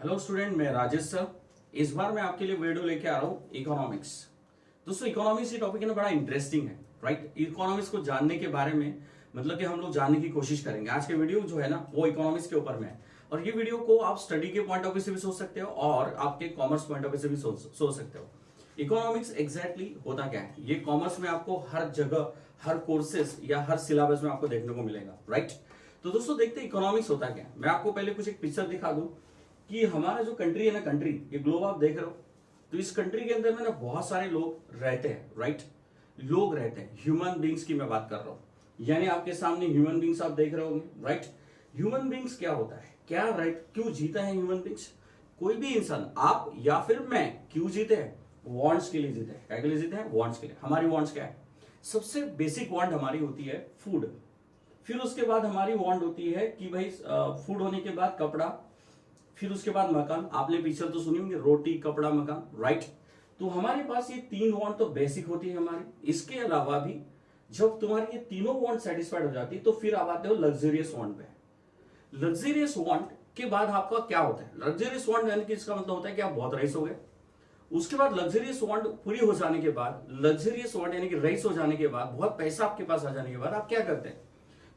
Hello student, मैं Rajesh sir. इस बार मैं आपके लिए वीडियो लेके आ रहा हूँ इकोनॉमिक्स। दोस्तों, इकोनॉमिक्स ये टॉपिक है ना, बड़ा इंटरेस्टिंग है, राइट। इकोनॉमिक्स को जानने के बारे में मतलब कि हम लोग जानने की कोशिश करेंगे। आज के वीडियो जो है ना वो इकोनॉमिक्स के ऊपर में है, और ये वीडियो को आप स्टडी के पॉइंट ऑफ व्यू से भी सोच सकते हो और आपके कॉमर्स पॉइंट ऑफ व्यू से भी सोच सकते हो। इकोनॉमिक्स एग्जैक्टली होता क्या है, ये कॉमर्स में आपको हर जगह, हर कोर्सेज या हर सिलेबस में आपको देखने को मिलेगा, राइट। तो दोस्तों, देखते हैं इकोनॉमिक्स होता क्या है। मैं आपको पहले कुछ एक पिक्चर दिखा दूं कि हमारा जो कंट्री है ना, कंट्री ये ग्लोब आप देख रहे हो, तो इस कंट्री के अंदर में ना बहुत सारे लोग रहते हैं, राइट। लोग रहते हैं, ह्यूमन बींग्स की मैं बात कर रहा हूं। यानी आपके सामने ह्यूमन बींग्स आप देख रहे होंगे, राइट। ह्यूमन बींग्स क्या होता है, क्या राइट, क्यों जीता है ह्यूमन बींग्स? कोई भी इंसान, आप या फिर मैं, क्यों जीते हैं? वांट्स के लिए जीते हैं। क्या के लिए जीते हैं? वांट्स के लिए। हमारी वांट्स क्या है? सबसे बेसिक वांट हमारी होती है फूड। फिर उसके बाद हमारी वांट होती है कि भाई फूड होने के बाद कपड़ा, फिर उसके बाद मकान। आपने पीछे तो सुनी होंगे, रोटी कपड़ा मकान, राइट। तो हमारे पास ये तीन वांट तो बेसिक होती है हमारी। इसके अलावा भी जब तुम्हारी ये तीनों वांट सेटिस्फाइड हो जाती है तो फिर आप आते हो लग्जरियस वांट पे। लग्जरियस वांट के बाद आपका क्या होता है? लग्जरियस वांट यानी कि इसका मतलब होता है कि आप बहुत रईस हो गए। उसके बाद लग्जरियस वांट पूरी हो जाने के बाद, लग्जरियस वांट यानी कि रईस हो जाने के बाद, बहुत पैसा आपके पास आ जाने के बाद आप क्या करते हैं?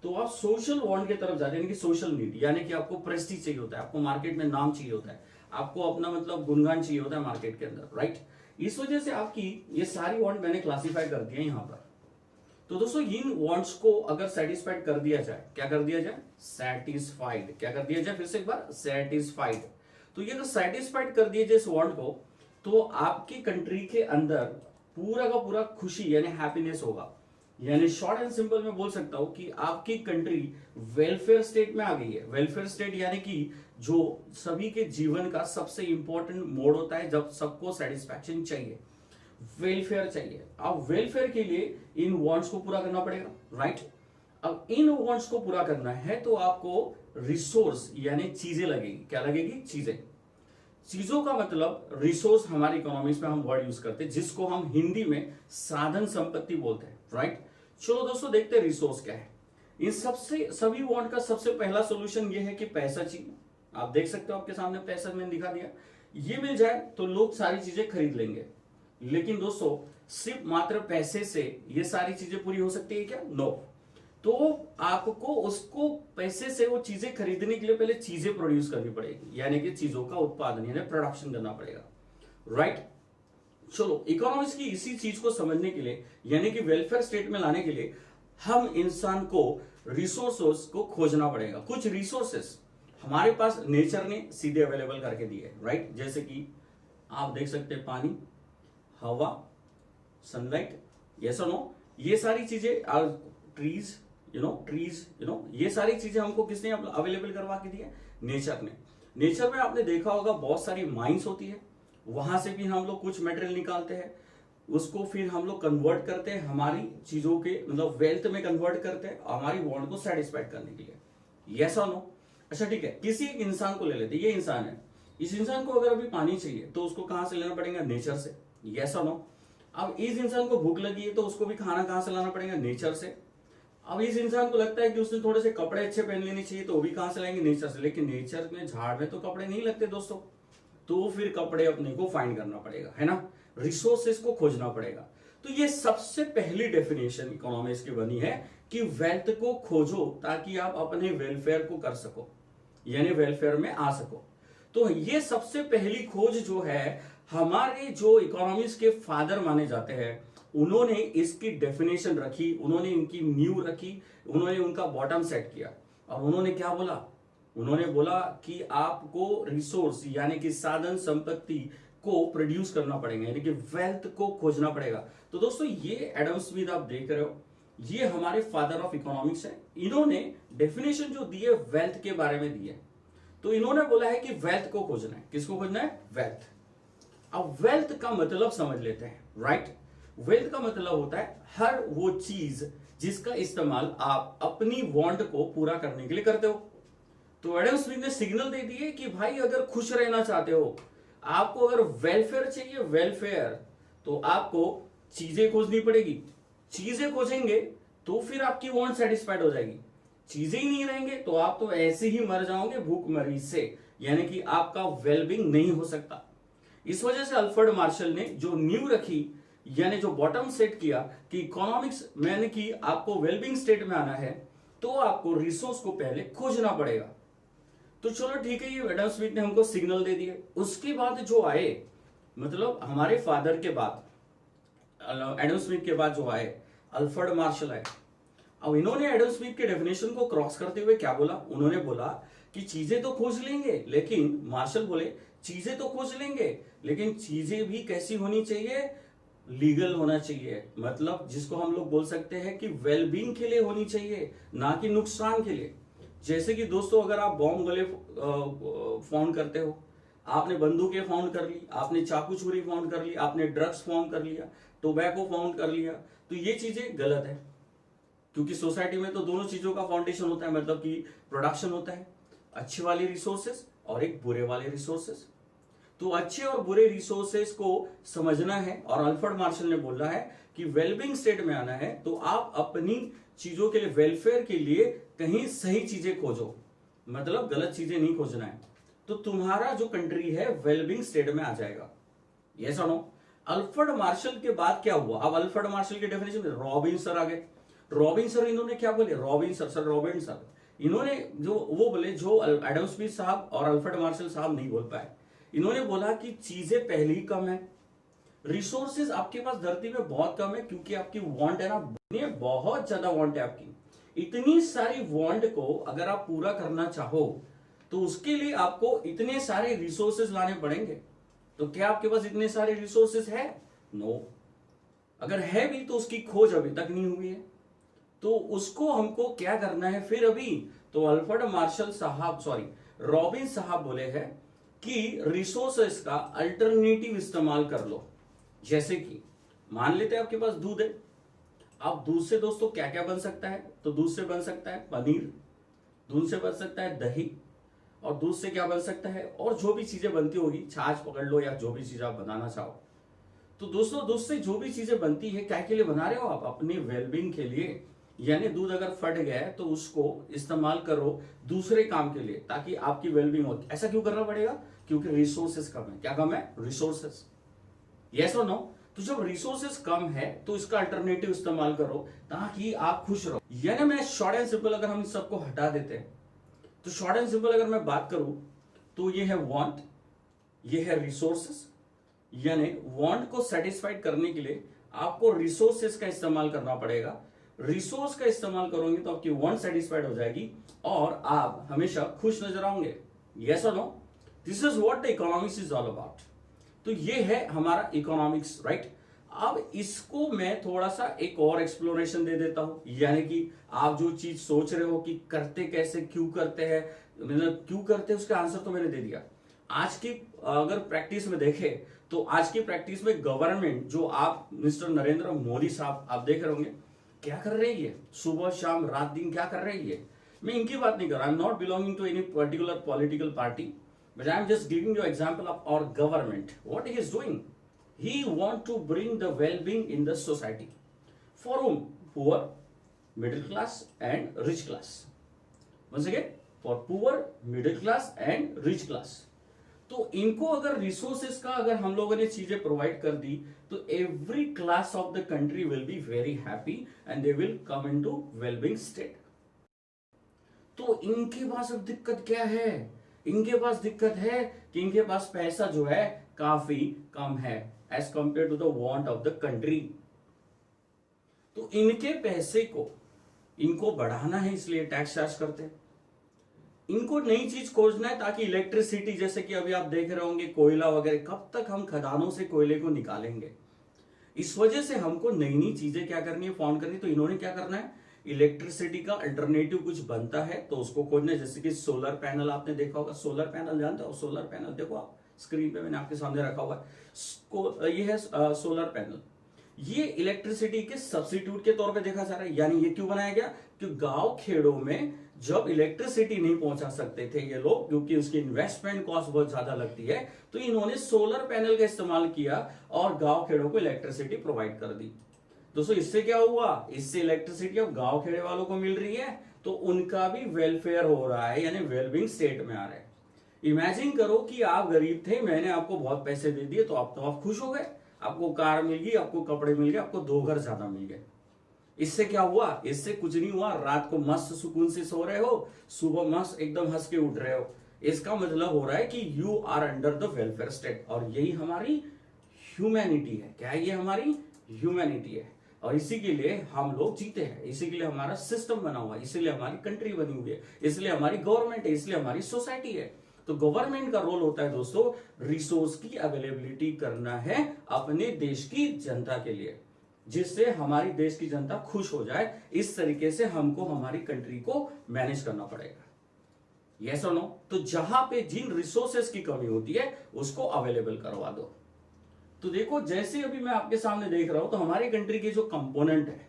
तो आप सोशल वांट की तरफ जाते हैं, यानी कि सोशल नीड, यानी कि आपको प्रेस्टीज चाहिए होता है, आपको मार्केट में नाम चाहिए होता है, आपको अपना मतलब गुणगान चाहिए होता है मार्केट के अंदर, राइट। इस वजह से आपकी ये सारी वांट मैंने क्लासिफाई कर दिया यहां पर। तो दोस्तों, इन वांट्स को अगर सेटिस्फाइड कर दिया जाए, क्या कर दिया जाए? सेटिस्फाइड। क्या कर दिया जाए? फिर से एक बार, सेटिस्फाइड। तो ये अगर सेटिस्फाइड कर दिया जाए इस वांट को, तो आपकी कंट्री के अंदर पूरा का पूरा खुशी यानी हैप्पीनेस होगा। यानी शॉर्ट एंड सिंपल में बोल सकता हूं कि आपकी कंट्री वेलफेयर स्टेट में आ गई है। वेलफेयर स्टेट यानी कि जो सभी के जीवन का सबसे इंपॉर्टेंट मोड होता है, जब सबको सेटिस्फैक्शन चाहिए, वेलफेयर चाहिए। अब वेलफेयर के लिए इन वांट्स को पूरा करना पड़ेगा, राइट। अब इन वांट्स को पूरा करना है तो आपको रिसोर्स यानी चीजें लगेगी। क्या लगेगी? चीजें। चीजों का मतलब रिसोर्स हमारी इकोनॉमिक्स में हम वर्ड यूज करते हैं, जिसको हम हिंदी में साधन संपत्ति बोलते हैं, राइट। चलो दोस्तों, देखते हैं रिसोर्स क्या है। इन सबसे सभी वांट का सबसे पहला सॉल्यूशन ये है कि पैसा चाहिए। आप देख सकते हो आपके सामने पैसा मैंने दिखा दिया। ये मिल जाए तो लोग सारी चीजें खरीद लेंगे। लेकिन दोस्तों, सिर्फ मात्र पैसे से ये सारी चीजें पूरी हो सकती है क्या? नो। तो आपको उसको पैसे से वो चीजें खरीदने के लिए पहले चीजें प्रोड्यूस करनी पड़ेगी, यानी कि चीजों का उत्पादन यानी प्रोडक्शन करना पड़ेगा, राइट। चलो, इकोनॉमिक्स की इसी चीज को समझने के लिए यानी कि वेलफेयर स्टेट में लाने के लिए हम इंसान को रिसोर्सेस को खोजना पड़ेगा। कुछ रिसोर्सेस हमारे पास नेचर ने सीधे अवेलेबल करके दिए, राइट। जैसे कि आप देख सकते हैं पानी, हवा, सनलाइट, यस और नो, ये सारी चीजें, ट्रीज, ये सारी चीजें हमको किसने अवेलेबल करवा के दी है? नेचर ने। नेचर में आपने देखा होगा बहुत सारी माइंस होती है, वहां से भी हम लोग कुछ मटेरियल निकालते हैं, उसको फिर हम लोग कन्वर्ट करते हैं हमारी चीजों के मतलब वेल्थ में कन्वर्ट करते हैं हमारी वांट को सेटिस्फाइड करने के लिए, यस और नो। अच्छा ठीक है, किसी एक इंसान को ले लेते हैं, ये इंसान है। इस इंसान को अगर अभी पानी चाहिए तो उसको कहां से लेना पड़ेगा? नेचर से, यस और नो। अब इस इंसान को भूख लगी है तो उसको भी खाना कहां से लाना पड़ेगा? नेचर से। अब इस इंसान को लगता है कि उसने थोड़े से कपड़े अच्छे पहन लेने चाहिए तो वो भी कहां से लाएंगे? नेचर से। लेकिन नेचर में, झाड़ में तो कपड़े नहीं लगते दोस्तों, तो फिर कपड़े अपने को फाइंड करना पड़ेगा, है ना। रिसोर्सेस को खोजना पड़ेगा। तो ये सबसे पहली डेफिनेशन इकोनॉमिक्स की बनी है कि वेल्थ को खोजो ताकि आप अपने वेलफेयर को कर सको, यानी वेलफेयर में आ सको। तो ये सबसे पहली खोज जो है, हमारे जो इकोनॉमिक्स के फादर माने जाते हैं, उन्होंने इसकी डेफिनेशन रखी, उन्होंने इनकी नींव रखी, उन्होंने उनका बॉटम सेट किया। और उन्होंने क्या बोला? उन्होंने बोला कि आपको रिसोर्स यानी कि साधन संपत्ति को प्रोड्यूस करना पड़ेगा, यानी कि वेल्थ को खोजना पड़ेगा। तो दोस्तों, ये एडम स्मिथ आप देख रहे हो, ये हमारे फादर ऑफ इकोनॉमिक्स है। इन्होंने डेफिनेशन जो दी है वेल्थ के बारे में दी है। तो इन्होंने बोला है कि वेल्थ को खोजना है। किसको खोजना है? वेल्थ। अब वेल्थ का मतलब समझ लेते हैं, राइट। वेल्थ का मतलब होता है हर वो चीज जिसका इस्तेमाल आप अपनी वांट को पूरा करने के लिए करते हो। तो एडम स्मिथ ने सिग्नल दे दिए कि भाई, अगर खुश रहना चाहते हो, आपको अगर वेलफेयर चाहिए, वेलफेयर, तो आपको चीजें खोजनी पड़ेगी। चीजें खोजेंगे तो फिर आपकी वांट सेटिस्फाइड हो जाएगी। चीजें ही नहीं रहेंगे तो आप तो ऐसे ही मर जाओगे भूखमरी से। यानी कि आपका वेलबींग नहीं हो सकता। इस वजह से अल्फ्रेड मार्शल ने जो नींव रखी, यानी जो बॉटम सेट किया कि इकोनॉमिक्स यानी कि आपको वेलबींग स्टेट में आना है तो आपको रिसोर्स को पहले खोजना पड़ेगा। तो चलो ठीक है, ये एडम स्मिथ ने हमको सिग्नल दे दिए। उसके बाद जो आए, मतलब हमारे फादर के बाद, एडम स्मिथ के बाद जो आए अल्फ्रेड मार्शल आए। अब इन्होंने एडम स्मिथ के डेफिनेशन को क्रॉस करते हुए क्या बोला, उन्होंने बोला कि चीजें तो खोज लेंगे, लेकिन मार्शल बोले चीजें तो खोज लेंगे लेकिन चीजें भी कैसी होनी चाहिए, लीगल होना चाहिए। मतलब जिसको हम लोग बोल सकते हैं कि वेलबींग के लिए होनी चाहिए, ना कि नुकसान के लिए। जैसे कि दोस्तों, अगर आप बॉम्ब गोले फाउंड करते हो, आपने बंदूकें फाउंड कर ली, आपने चाकू छुरी फाउंड कर ली, आपने ड्रग्स फाउंड कर लिया, टोबैको फाउंड कर लिया, तो ये चीजें गलत है। क्योंकि सोसाइटी में तो दोनों चीजों का फाउंडेशन होता है, मतलब कि प्रोडक्शन होता है, अच्छे वाले रिसोर्सेस और एक बुरे वाले रिसोर्सेस। तो अच्छे और बुरे रिसोर्सेस को समझना है, और अल्फ्रेड मार्शल ने बोला है कि वेलबींग स्टेट में आना है तो आप अपनी चीजों के लिए, वेलफेयर के लिए कहीं सही चीजें खोजो, मतलब गलत चीजें नहीं खोजना है, तो तुम्हारा जो कंट्री है वेलबींग स्टेट में आ जाएगा। यस और नो? अल्फ्रेड मार्शल के बाद क्या हुआ? अब अल्फ्रेड मार्शल के डेफिनेशन में रॉबिन्सन आ गए। रॉबिन्सन इन्होंने क्या बोले, रॉबिन्सन इन्होंने जो वो बोले जो एडम स्मिथ साहब और अल्फ्रेड मार्शल साहब नहीं बोल पाए। इन्होंने बोला कि चीजें पहले ही कम है, रिसोर्सेज आपके पास धरती में बहुत कम है, क्योंकि आपकी वांट है ना, बहुत ज्यादा वांट है आपकी। इतनी सारी वांट को अगर आप पूरा करना चाहो तो उसके लिए आपको इतने सारे रिसोर्सेज लाने पड़ेंगे। तो क्या आपके पास इतने सारे रिसोर्सेज है? नो। अगर है भी तो उसकी खोज अभी तक नहीं हुई है, तो उसको हमको क्या करना है फिर अभी? तो अल्फ्रेड मार्शल साहब, रॉबिन साहब बोले हैं कि रिसोर्सेस का अल्टरनेटिव इस्तेमाल कर लो। जैसे कि मान लेते हैं आपके पास दूध है, अब दूध से दोस्तों क्या क्या बन सकता है? तो दूध से बन सकता है पनीर, दूध से बन सकता है दही, और दूध से क्या बन सकता है, और जो भी चीजें बनती होगी, छाछ पकड़ लो या जो भी चीज आप बनाना चाहो। तो दोस्तों दूध से जो भी चीजें बनती है क्या के लिए बना रहे हो आप? अपने वेलबींग के लिए। यानी दूध अगर फट गया है तो उसको इस्तेमाल करो दूसरे काम के लिए, ताकि आपकी वेलबींग हो। ऐसा क्यों करना पड़ेगा? क्योंकि रिसोर्सेस कम है। क्या कम है? रिसोर्सेस। यस और नो? तो जब रिसोर्सेस कम है तो इसका अल्टरनेटिव इस्तेमाल करो ताकि आप खुश रहो। यानी मैं शॉर्ट एंड सिंपल, अगर हम सबको हटा देते हैं तो शॉर्ट एंड सिंपल अगर मैं बात करूं तो ये है वांट, ये है रिसोर्सेस। यानी वांट को सेटिस्फाइड करने के लिए आपको रिसोर्सेस का इस्तेमाल करना पड़ेगा। रिसोर्स का इस्तेमाल करोगे तो आपकी वांट सेटिस्फाइड हो जाएगी और आप हमेशा खुश नजर आओगे। यस और no? This is what the economics is all about. तो ये है हमारा इकोनॉमिक्स, राइट? अब इसको मैं थोड़ा सा एक और एक्सप्लोरेशन दे देता हूं। यानी कि आप जो चीज सोच रहे हो कि करते कैसे, क्यों करते हैं, मतलब क्यों करते हैं, उसका आंसर तो मैंने दे दिया। आज की अगर प्रैक्टिस में देखें तो आज की प्रैक्टिस में गवर्नमेंट, जो आप मिस्टर नरेंद्र मोदी साहब आप देख रहे होंगे, क्या कर रही है? सुबह शाम रात दिन क्या कर रही है? मैं इनकी बात नहीं कर रहा, I am not belonging to any particular political party, but I am just giving you example of our government. What he is doing? He want to bring the well-being in the society. For whom? Poor, middle class and rich class. Once again, for poor, middle class and rich class. तो इनको अगर resources का अगर हम लोगों ने चीजें provide कर दी तो every class of the country will be very happy and they will come into wellbeing state. तो इनके पास अब दिक्कत क्या है? इनके पास दिक्कत है कि इनके पास पैसा जो है काफी कम है as compare to the want of the country. तो इनके पैसे को इनको बढ़ाना है, इसलिए टैक्स चार्ज करते हैं। इनको नई चीज खोजना है ताकि इलेक्ट्रिसिटी, जैसे कि अभी आप देख रहे होंगे कोयला वगैरह, कब तक हम खदानों से कोयले को निकालेंगे? इस वजह से हमको नई नई चीजें क्या करनी है, फाउंड करनी। तो इन्होंने क्या करना है, इलेक्ट्रिसिटी का अल्टरनेटिव कुछ बनता है तो उसको खोजना है। जैसे कि सोलर पैनल आपने देखा होगा, सोलर पैनल जानते हो? सोलर पैनल देखो आप स्क्रीन पे, मैंने आपके सामने रखा हुआ है। ये है सोलर पैनल। ये इलेक्ट्रिसिटी के सब्स्टिट्यूट के तौर पे देखा जा रहा है। यानी ये क्यों बनाया गया? कि गांव खेड़ों में जब इलेक्ट्रिसिटी नहीं पहुंचा सकते थे ये लोग, क्योंकि उसकी इन्वेस्टमेंट कॉस्ट बहुत ज्यादा लगती है, तो इन्होंने सोलर पैनल का इस्तेमाल किया और गांव खेड़ों को इलेक्ट्रिसिटी प्रोवाइड कर दी। दोस्तों इससे क्या हुआ? इससे इलेक्ट्रिसिटी अब गांव खेड़े वालों को मिल रही है तो उनका भी वेलफेयर हो रहा है, यानी वेलबींग स्टेट में आ रहा है। इमेजिन करो कि आप गरीब थे, मैंने आपको बहुत पैसे दे दिए, तो आप खुश हो गए, आपको कार मिल गई, आपको कपड़े मिल गए, आपको 2 घर ज्यादा मिल गए। इससे क्या हुआ? इससे कुछ नहीं हुआ। रात को मस्त सुकून से सो रहे हो, सुबह मस्त एकदम हंस के उठ रहे हो। इसका मतलब हो रहा है कि you are under the welfare state, और यही हमारी ह्यूमैनिटी है। क्या है? ये हमारी ह्यूमैनिटी है, और इसी के लिए हम लोग जीते हैं, इसी के लिए हमारा सिस्टम बना हुआ है, इसीलिए हमारी कंट्री बनी हुई है, इसलिए हमारी गवर्नमेंट है, इसलिए हमारी सोसाइटी है। तो गवर्नमेंट का रोल होता है दोस्तों, रिसोर्स की अवेलेबिलिटी करना है अपने देश की जनता के लिए, जिससे हमारी देश की जनता खुश हो जाए। इस तरीके से हमको हमारी कंट्री को मैनेज करना पड़ेगा। यस और नो? तो जहां पे जिन रिसोर्सेस की कमी होती है उसको अवेलेबल करवा दो। तो देखो, जैसे अभी मैं आपके सामने देख रहा हूं, तो हमारी कंट्री के जो कंपोनेंट है,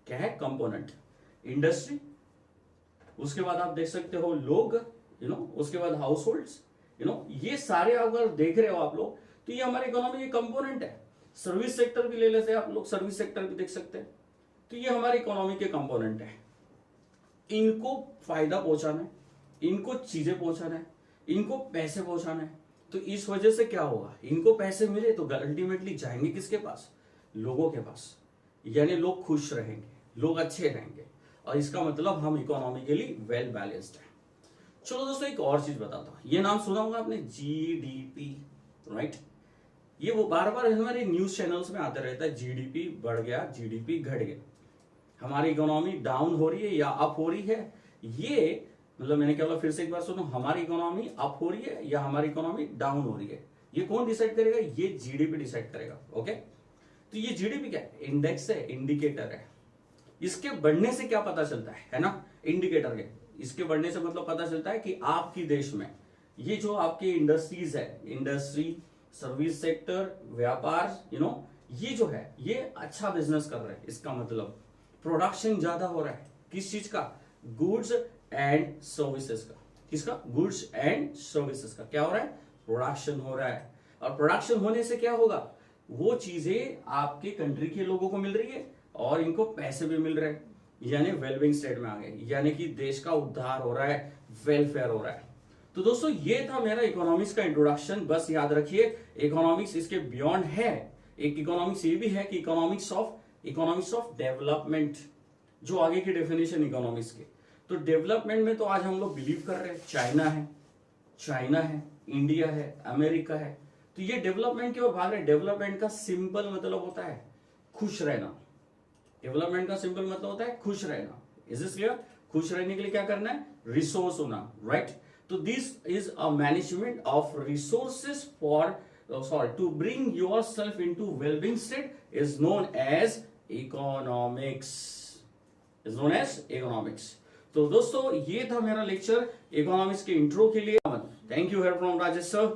क्या है? कंपोनेंट, इंडस्ट्री, उसके बाद आप देख सकते हो लोग, उसके बाद हाउस होल्ड्स, ये सारे अगर देख रहे हो आप लोग, तो ये हमारे इकोनॉमी के कंपोनेंट है। सर्विस सेक्टर भी ले लेते हैं आप लोग, सर्विस सेक्टर भी देख सकते हैं। तो ये हमारे इकोनॉमी के कंपोनेंट है। इनको फायदा पहुंचाना है, इनको चीजें पहुंचाना है, इनको पैसे पहुंचाना है। तो इस वजह से क्या होगा? इनको पैसे मिले तो अल्टीमेटली जाएंगे किसके पास? लोगों के पास। यानी लोग खुश रहेंगे, लोग अच्छे रहेंगे, और इसका मतलब हम इकोनॉमिकली वेल बैलेंस्ड है। चलो दोस्तों, एक और चीज बताता हूं। ये नाम सुना होगा आपने, जीडीपी, राइट? ये वो बार बार हमारे न्यूज चैनल्स में आते रहता है, जीडीपी बढ़ गया, जीडीपी घट गया, हमारी इकोनॉमी डाउन हो रही है या अप हो रही है। ये मतलब मैंने क्या बोला, फिर से एक बार सुनो, हमारी इकोनॉमी अप हो रही है या हमारी इकोनॉमी डाउन हो रही है, ये कौन डिसाइड करेगा? ये जीडीपी डिसाइड करेगा। ओके, तो ये जीडीपी क्या है? इंडेक्स है, इंडिकेटर है। इसके बढ़ने से क्या पता चलता है ना? इंडिकेटर के इसके बढ़ने से मतलब पता चलता है कि आपकी देश में ये जो आपके इंडस्ट्रीज है, इंडस्ट्री, सर्विस सेक्टर, व्यापार, ये जो है ये अच्छा बिजनेस कर रहे हैं। इसका मतलब प्रोडक्शन ज्यादा हो रहा है। किस चीज का? गुड्स एंड सर्विसेज का। किसका? गुड्स एंड सर्विसेज का क्या हो रहा है? प्रोडक्शन हो रहा है। और प्रोडक्शन होने से क्या होगा? वो चीजें आपके कंट्री के लोगों को मिल रही है और इनको पैसे भी मिल रहे हैं, यानी वेलबिंग स्टेट में आ गए, यानी कि देश का उद्धार हो रहा है, वेलफेयर हो रहा है। तो दोस्तों, ये था मेरा इकोनॉमिक्स का इंट्रोडक्शन। बस याद रखिए, इकोनॉमिक्स इसके बियॉन्ड है। एक इकोनॉमिक्स ये भी है कि इकोनॉमिक्स ऑफ डेवलपमेंट, जो आगे की डेफिनेशन इकोनॉमिक्स के। तो डेवलपमेंट में तो आज हम लोग बिलीव कर रहे हैं चाइना है, इंडिया है, अमेरिका है, तो ये डेवलपमेंट की ओर भाग रहे हैं। डेवलपमेंट का सिंपल मतलब होता है खुश रहना। डेवलपमेंट का सिंपल मतलब होता है खुश रहना। Is this clear? खुश रहने के लिए क्या करना है? रिसोर्स होना, राइट? तो this is a management of resources for to bring yourself into well-being state is known as economics. तो दोस्तों, ये था मेरा लेक्चर इकोनॉमिक्स के इंट्रो के लिए। Thank you, here from Rajesh sir.